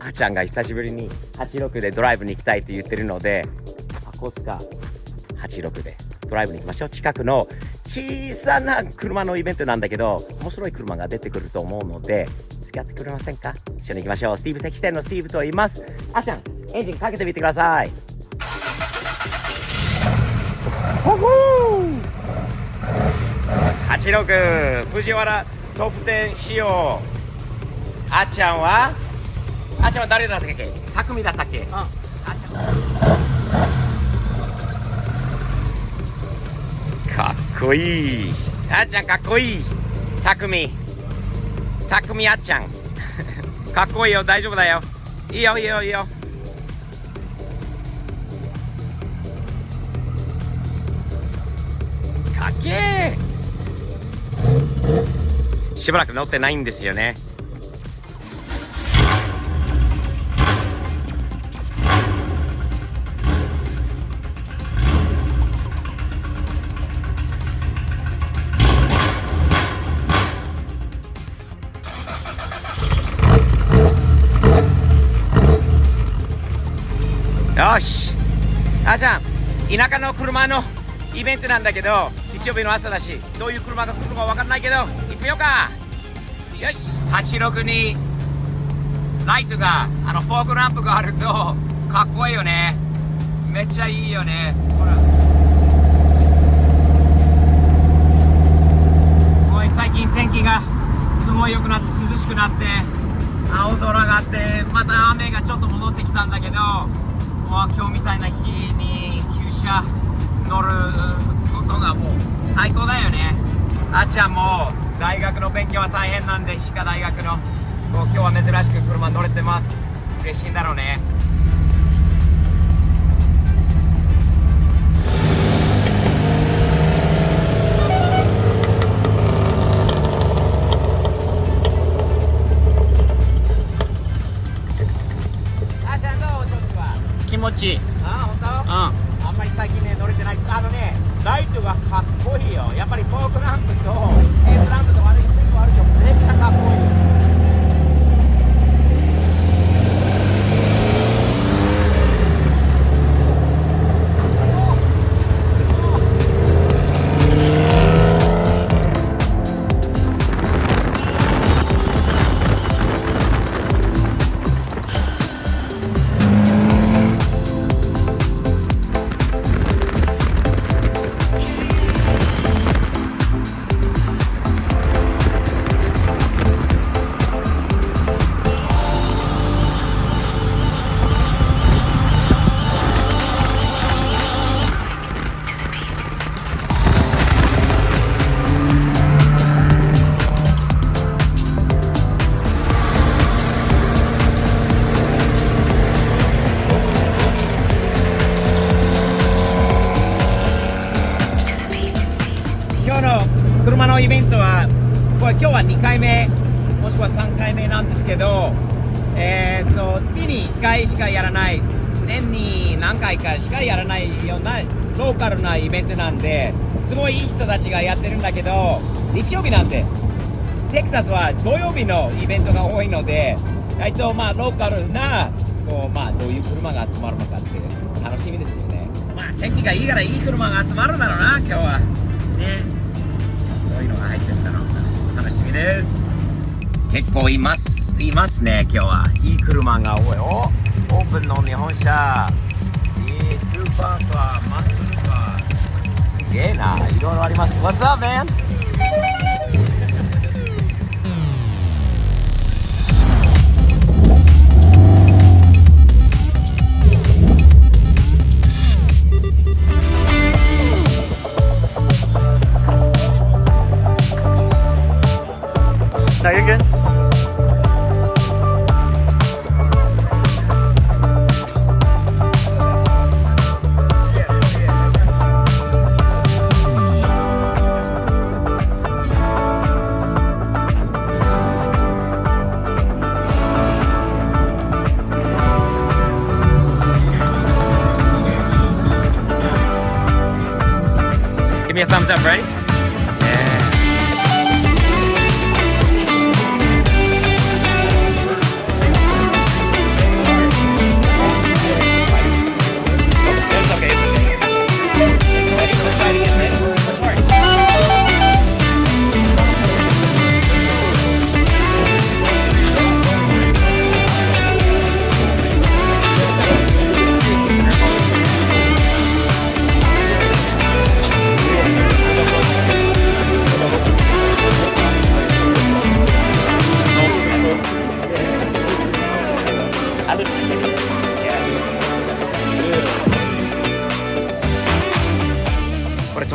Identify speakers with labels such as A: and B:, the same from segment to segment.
A: あーちゃんが久しぶりに86でドライブに行きたいと言ってるので、ハコスカ86でドライブに行きましょう。近くの小さな車のイベントなんだけど、面白い車が出てくると思うので付き合ってくれませんか？一緒に行きましょう。スティーブ的視点のスティーブと言います。あーちゃん、エンジンかけてみてください。ほほー86藤原トップ10仕様。あーちゃんは誰だったっけ？匠だったっけ？あかっこいい。あーちゃんかっこいい。匠あっちゃんかっこいいよ。大丈夫だよ。いいよ。かっけー。しばらく乗ってないんですよね。よし、あーちゃん、田舎の車のイベントなんだけど、日曜日の朝だし、どういう車が来るか分からないけど、行ってみようか。よし、86にライトが、フォークランプがあるとかっこいいよね。めっちゃいいよね。ほら、最近天気がすごい良くなって涼しくなって、青空があって、また雨がちょっと戻ってきたんだけど、今日みたいな日に旧車乗ることがもう最高だよね。あっちゃんも大学の勉強は大変なんで、歯科大学の今日は珍しく車乗れてます。嬉しいんだろうね。気持ちいい。本当？あんまり最近ね乗れてない。ライトがかっこいいよ。やっぱりフォークランプとヘッドランプとか全部あるけど、めっちゃかっこいい。車のイベントは今日は2回目もしくは3回目なんですけど、月に1回しかやらない、年に何回かしかやらないようなローカルなイベントなんで、すごいいい人たちがやってるんだけど、日曜日なんでテキサスは土曜日のイベントが多いので、ローカルなどういう車が集まるのかって楽しみですよね。天気がいいからいい車が集まるんだろうな、今日はね。どういうのが入ってるんだろう、楽しみです。結構いますね。今日はいい車が多い。オープンの日本車、スーパーカー、マックカー、すげえな、いろいろあります。 What's up, man?
B: No, you're good.
A: Give me a thumbs up, ready?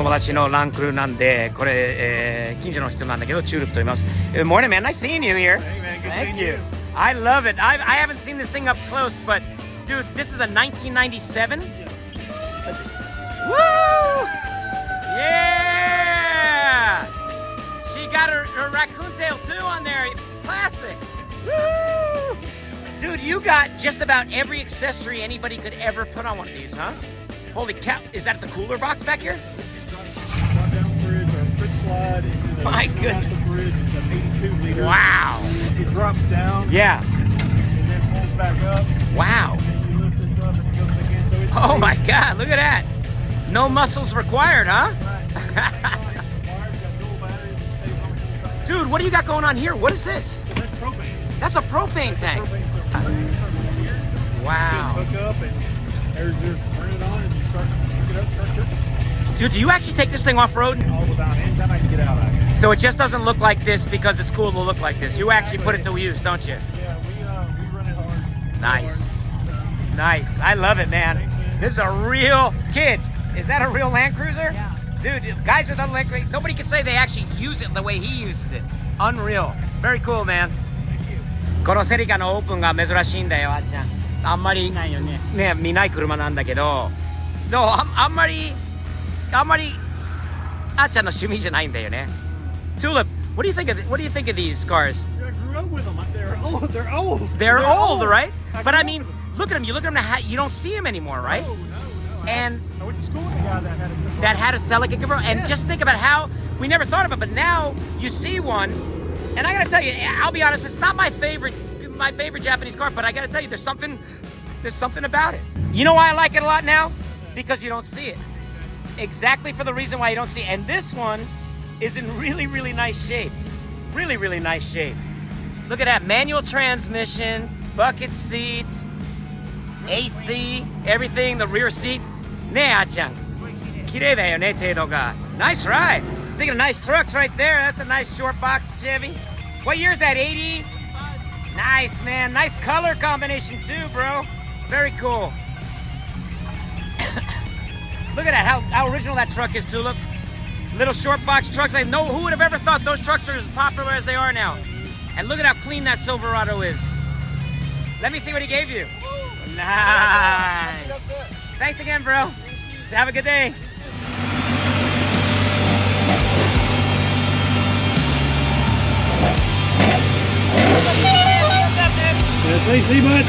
A: 友達のランクルなんで、これ、近所の人なんだけど、チュールップと言います。Good morning, man. Nice seeing you here.
B: Hey, man. Good
A: Thank
B: seeing
A: you. I love it. I haven't seen this thing up close, but dude, this is a 1997. Woo! Yeah! She got her raccoon tail too on there. Classic. Woo! Dude, you got just about every accessory anybody could ever put on one of these, huh? Holy cow. Is that the cooler box back here?
B: Drop down fridge or fridge slide into the
A: My goodness.
B: fridge. It's an 82 liter.
A: Wow.
B: It drops down.
A: Yeah.
B: And then pulls back up.
A: Wow.
B: And then you lift this up and it goes again. So it's
A: Oh my God, look at that. No muscles required, huh? Dude, what do you got going on here? What is this?
B: So that's propane.
A: That's a propane tank.
B: Propane circle here.
A: Wow.
B: Just hook up and there's turn it on and you start pick it up, start cooking.
A: Dude, do you actually take this thing off-road?
B: All without anytime I can get out. I can.
A: So it just doesn't look like this because it's cool to look like this. You actually put it to use, don't you?
B: Yeah, we run it hard.
A: Nice. Nice. I love it, man. This is a real kid. Is that a real Land Cruiser?
C: Yeah.
A: Dude, guys with Land Cruiser, nobody can say they actually use it the way he uses it. Unreal. Very cool, man. このセリカのオープンが珍しいんだよ、あっちゃん。あんまり
C: ないよね。
A: ね、見ない車なんだけど、でもあんまりあっちゃんの趣味じゃないんだよね。Tulip, what do you think of these cars?
B: I grew up with them. They're old. They're old.
A: They're old, right?
B: I
A: But I
B: grew
A: mean,
B: up with
A: look at them. You look at them. You don't see them anymore, right?
B: No.
A: And
B: I went to school with a guy that had a good
A: that had a Celica convertible. And
B: Yeah.
A: just think about how we never thought of it, but now you see one, and I gotta tell you, I'll be honest, it's not my favorite Japanese car, but I gotta tell you, there's something about it. You know why I like it a lot now? Because you don't see it. Exactly for the reason why you don't see it. And this one is in really, really nice shape. Really, really nice shape. Look at that, manual transmission, bucket seats, AC, everything, the rear seat. ねえ、あっちゃん。綺麗だよね、程度が。Nice ride. Speaking of nice trucks right there, that's a nice short box Chevy. What year is that, 80? Nice, man. Nice color combination too, bro. Very cool. Look at that, how original that truck is, Tulip. Little short box trucks. I know who would have ever thought those trucks are as popular as they are now. And look at how clean that Silverado is. Let me see what he gave you. Nice. Thanks again, bro. Have a good day.
B: Yeah, thanks, bud.